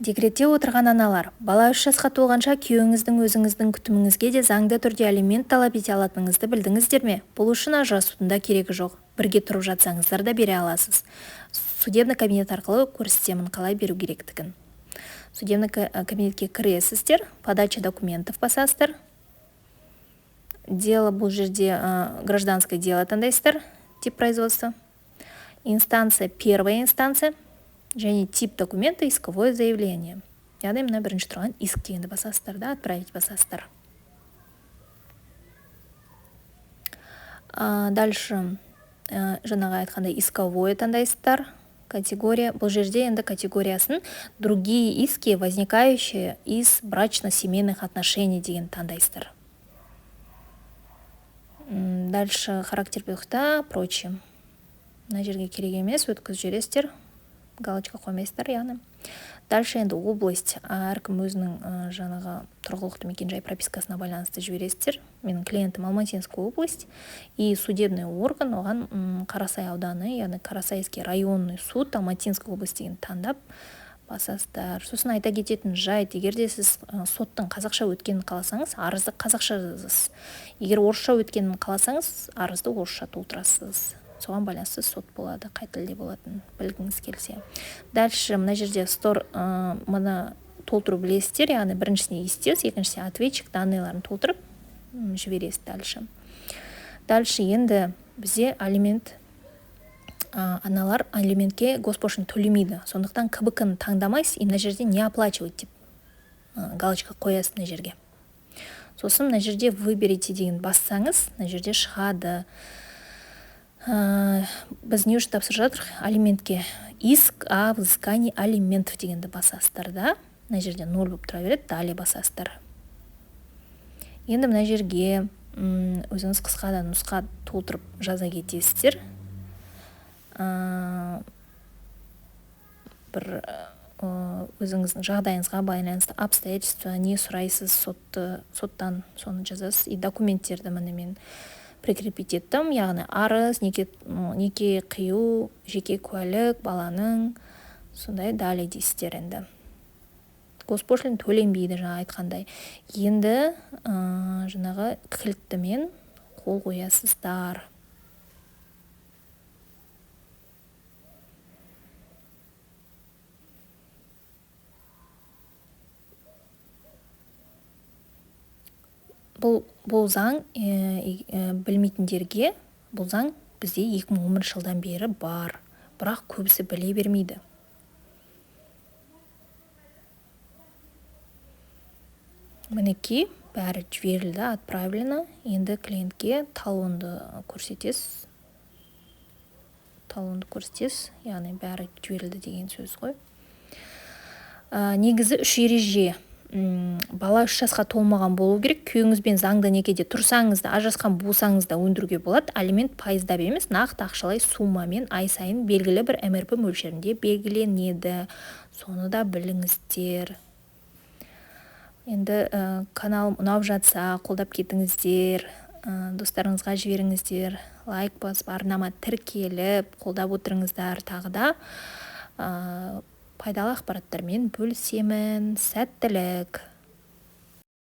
Декретте отырған аналар, бала 3 жасқа толғанша күйеуіңіздің өзіңіздің күтіміңізге де заңды түрде алимент талап ете алатыныңызды білдіңіздер ме? Бұл үшін ажырасудың да керегі жоқ. Бірге тұрып жатсаңыздар да бере аласыз. Судебный кабинет арқылы көрсетемін қалай беру керектігін. Судебный кабинетке кіресіздер, подача документов басасыздар. Дело бұл жерде гражданское дело таңдайсыздар, тип производства. Инстанция, первая инстанция. Және тип документа исковое заявление. Яғни мына бірінші тұрған иск дегенді басасыздар да, отправить басасыздар. Дальше жаңағы айтқандай исковое таңдайсыздар. Категория, бұл жерде енді категориясын другие иски, возникающие из брачно-семейных отношений деген таңдайсыздар. Дальше характер бұйықта, прочее. Мына жерге керек емес, өткізіп жібересіздер. Галочка қоймайсыздар, яғни. Дальше енді область, әркім өзінің жаңағы тұрғылықты мекен-жай пропискасына байланысты жібересіздер. Менің клиентім Алматинская область и судебный орган оған Қарасай ауданы, яғни Қарасайский районный суд Алматинской области деген таңдап басасыздар. Сосын айта кететін жайт, егер де сіз соттың қазақша өткенін қаласаңыз, арызды қазақша жазасыз. Егер орысша өткенін қаласаңыз, арызды орысша толтырасыз. Соған байланысты сот болады, қай тілде болатын білгіңіз келсе. Дальше мына жерде мұны толтыру білесіздер, яғни біріншісіне естес, екіншісіне ответчик данныйларын толтырып жібересіз дальше. Дальше енді бізде алимент, аналар алиментке госпошлина төлемейді. Сондықтан КБК-ны таңдамайсыз, и мына жерде не оплачивать деп галочка қоясыз мына жерге. Сосын мына жерде выберите деген бассаңыз, мына жерде шығады. Біз не үшін тапсырып жатыр алиментке? Иск о взыскании алиментов дегенді басасыздар да. Мына жерде 0 болып тұра береді, далее басасыздар. Енді мына жерге өзіңіз қысқада нұсқа толтырып жаза кетесіздер. Бір өзіңіздің жағдайыңызға байланысты обстоятельства не сұрайсыз, соттан соны жазасыз. И документтерді міне мен прикрепить еттім, яғни арыз, неке қию, жеке куәлік, баланың, сондай далее дейсіздер енді. Госпошлина төленбейді жаңа айтқандай. Енді жаңағы кілттімен қол қоясыздар. Бұл заң білмейтіндерге, бұл заң бізде 2011 жылдан бері бар, бірақ көбісі біле бермейді. Мінекей бәрі жіберілді, отправлено. Енді клиентке талонды көрсетесіз. Яғни бәрі жіберілді деген сөз ғой. Негізі 3 ереже. Бала 3 жасқа толмаған болу керек. Күйеуіңізбен заңды некеде тұрсаңыз да, ажырасқан болсаңыз да өндіруге болады. Алимент пайыздап емес, нақты ақшалай суммамен ай сайын белгілі бір МРП мөлшерінде белгіленеді. Соны да біліңіздер. Енді канал ұнап жатса, қолдап кетіңіздер, достарыңызға жіберіңіздер, лайк басып, арнама тіркеліп, қолдап отырыңыздар. Тағы да пайдалы ақпараттармен бөлісемін. Сәттілік.